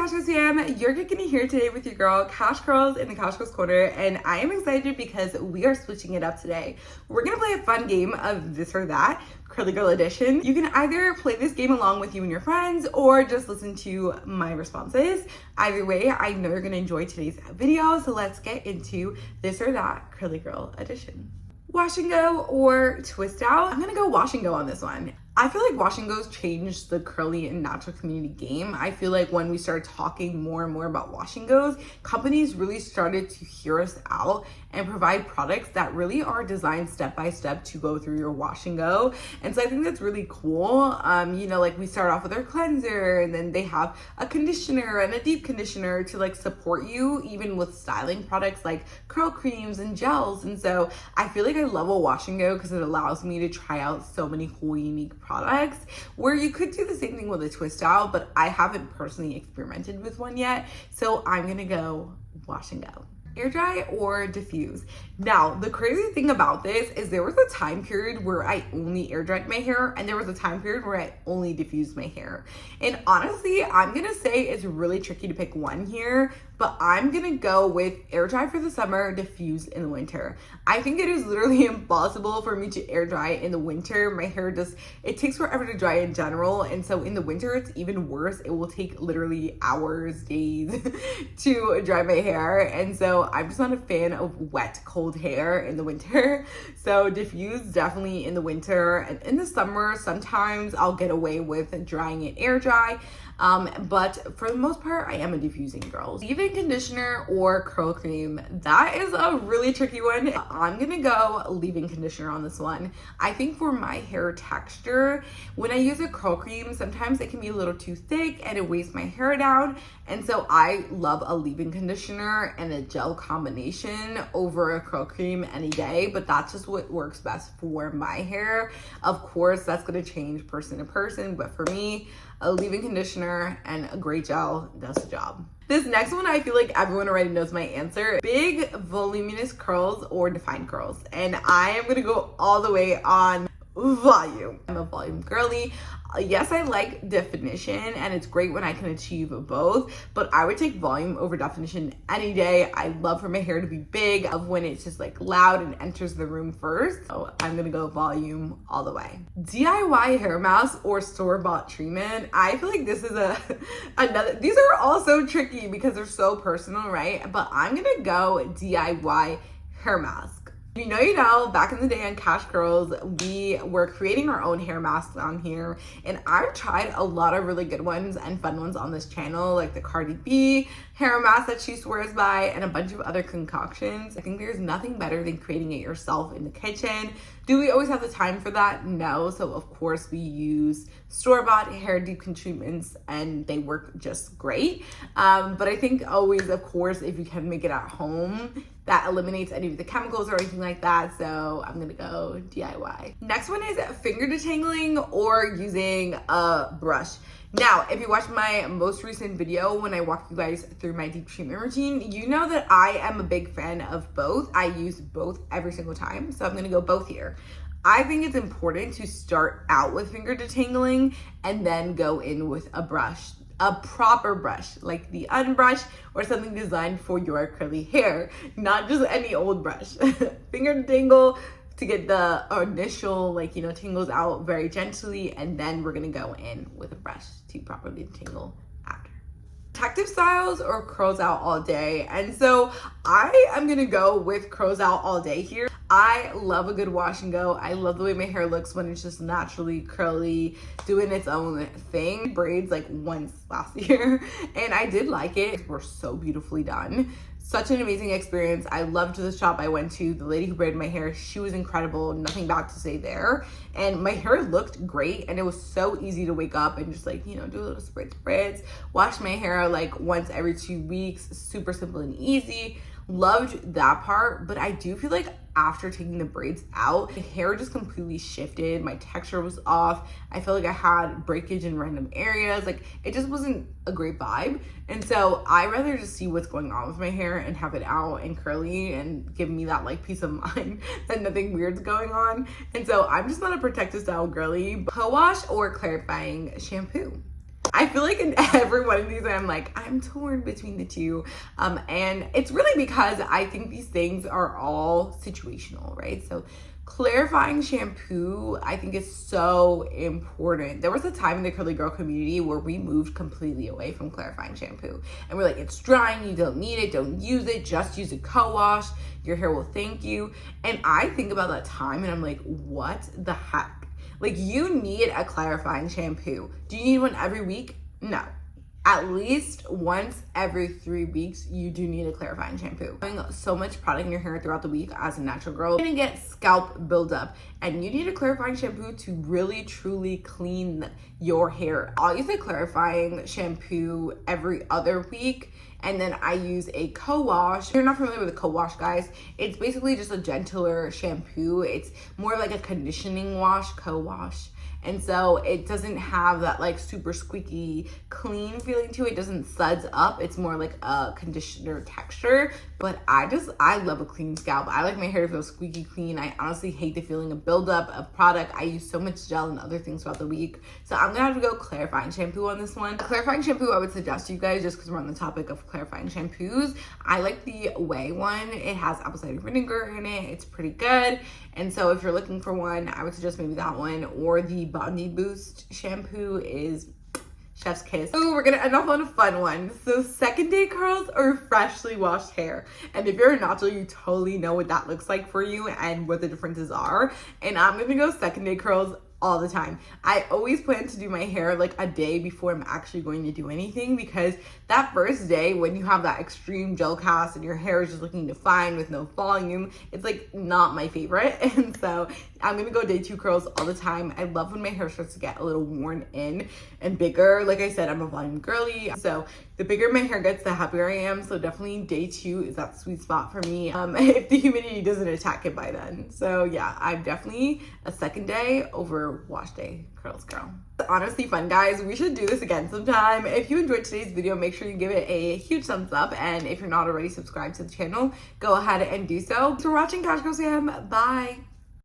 Cash Girls fam, you're kicking it here today with your girl Cash Girls in the Cash Girls Corner, and I am excited because we are switching it up today. We're gonna play a fun game of this or that, Curly Girl edition. You can either play this game along with you and your friends or just listen to my responses. Either way, I know you're gonna enjoy today's video, so let's get into this or that Curly Girl edition. Wash and go or twist out? I'm gonna go wash and go on this one. I feel like wash and go's changed the curly and natural community game. I feel like when we started talking more and more about wash and go's, companies really started to hear us out and provide products that really are designed step by step to go through your wash and go. And so I think that's really cool. You know, like we start off with our cleanser, and then they have a conditioner and a deep conditioner to like support you even with styling products like curl creams and gels. And so I feel like I love a wash and go because it allows me to try out so many cool, unique products, where you could do the same thing with a twist out, but I haven't personally experimented with one yet. So I'm gonna go wash and go. Air dry or diffuse? Now, the crazy thing about this is there was a time period where I only air dried my hair, and there was a time period where I only diffused my hair. And honestly, I'm gonna say it's really tricky to pick one here, but I'm gonna go with air dry for the summer, diffuse in the winter. I think it is literally impossible for me to air dry in the winter. My hair it takes forever to dry in general, and so in the winter it's even worse. It will take literally hours, days to dry my hair, and so I'm just not a fan of wet, cold hair in the winter. So diffuse definitely in the winter, and in the summer sometimes I'll get away with drying it air dry. But for the most part, I am a diffusing girl. Leave-in conditioner or curl cream? That is a really tricky one. I'm gonna go leave-in conditioner on this one. I think for my hair texture, when I use a curl cream, sometimes it can be a little too thick and it weighs my hair down. And so I love a leave-in conditioner and a gel combination over a curl cream any day, but that's just what works best for my hair. Of course, that's gonna change person to person, but for me, a leave-in conditioner and a great gel does the job. This next one, I feel like everyone already knows my answer. Big, voluminous curls or defined curls? And I am gonna go all the way on volume. I'm a volume girly. Yes, I like definition, and it's great when I can achieve both, but I would take volume over definition any day. I love for my hair to be big, of when it's just like loud and enters the room first. So I'm gonna go volume all the way. DIY hair mask or store-bought treatment? I feel like this is these are all so tricky because they're so personal, right? But I'm gonna go DIY hair mask. You know, back in the day on Cash Girls, we were creating our own hair masks on here, and I've tried a lot of really good ones and fun ones on this channel, like the Cardi B hair mask that she swears by and a bunch of other concoctions. I think there's nothing better than creating it yourself in the kitchen. Do we always have the time for that? No. So of course we use store-bought hair deep treatments, and they work just great. But I think always, of course, if you can make it at home, that eliminates any of the chemicals or anything like that. So I'm gonna go DIY. Next one is finger detangling or using a brush. Now, if you watched my most recent video when I walked you guys through my deep treatment routine, you know that I am a big fan of both. I use both every single time, so I'm gonna go both here. I think it's important to start out with finger detangling and then go in with a brush. A proper brush, like the unbrush or something designed for your curly hair, not just any old brush. Finger detangle to get the initial, tangles out very gently, and then we're gonna go in with a brush to properly detangle after. Protective styles or curls out all day? And so I am gonna go with curls out all day here. I love a good wash and go. I love the way my hair looks when it's just naturally curly, doing its own thing. Braids like once last year, and I did like it. They were so beautifully done. Such an amazing experience. I loved the shop I went to. The lady who braided my hair, she was incredible. Nothing bad to say there. And my hair looked great, and it was so easy to wake up and just do a little spritz, wash my hair like once every 2 weeks. Super simple and easy. Loved that part, but I do feel like after taking the braids out, the hair just completely shifted. My texture was off. I felt like I had breakage in random areas. Like, it just wasn't a great vibe. And so I rather just see what's going on with my hair and have it out and curly and give me that peace of mind that nothing weird's going on. And so I'm just not a protective style girly. Co-wash or clarifying shampoo? I feel like in every one of these, I'm like, I'm torn between the two. And it's really because I think these things are all situational, right? So clarifying shampoo, I think, is so important. There was a time in the curly girl community where we moved completely away from clarifying shampoo. And we're like, it's drying, you don't need it, don't use it, just use a co-wash, your hair will thank you. And I think about that time and I'm like, what the heck? Like, you need a clarifying shampoo. Do you need one every week? No. At least once every 3 weeks, you do need a clarifying shampoo. Having so much product in your hair throughout the week as a natural girl, you're gonna get scalp buildup, and you need a clarifying shampoo to really truly clean your hair. I'll use a clarifying shampoo every other week, and then I use a co-wash. If you're not familiar with a co-wash, guys, it's basically just a gentler shampoo. It's more like a conditioning wash, co-wash. And so it doesn't have that like super squeaky clean feeling to it. It doesn't suds up. It's more like a conditioner texture. But I love a clean scalp. I like my hair to feel squeaky clean. I honestly hate the feeling of buildup of product. I use so much gel and other things throughout the week. So I'm gonna have to go clarifying shampoo on this one. Clarifying shampoo I would suggest to you guys, just because we're on the topic of clarifying shampoos. I like the Way one. It has apple cider vinegar in it. It's pretty good. And so if you're looking for one, I would suggest maybe that one, or the Body Boost shampoo is chef's kiss. Oh, we're gonna end off on a fun one. So second day curls or freshly washed hair. And if you're a natural, you totally know what that looks like for you and what the differences are. And I'm gonna go second day curls all the time. I always plan to do my hair like a day before I'm actually going to do anything, because that first day when you have that extreme gel cast and your hair is just looking defined with no volume, it's like not my favorite. And so I'm gonna go day 2 curls all the time. I love when my hair starts to get a little worn in and bigger. Like I said, I'm a volume girly, so the bigger my hair gets, the happier I am. So definitely day 2 is that sweet spot for me, if the humidity doesn't attack it by then. So yeah, I'm definitely a second day over wash day curls girl. Honestly fun, guys. We should do this again sometime. If you enjoyed today's video, make sure you give it a huge thumbs up, and if you're not already subscribed to the channel, go ahead and do so. Thanks for watching, Cash Girls Fam. Bye.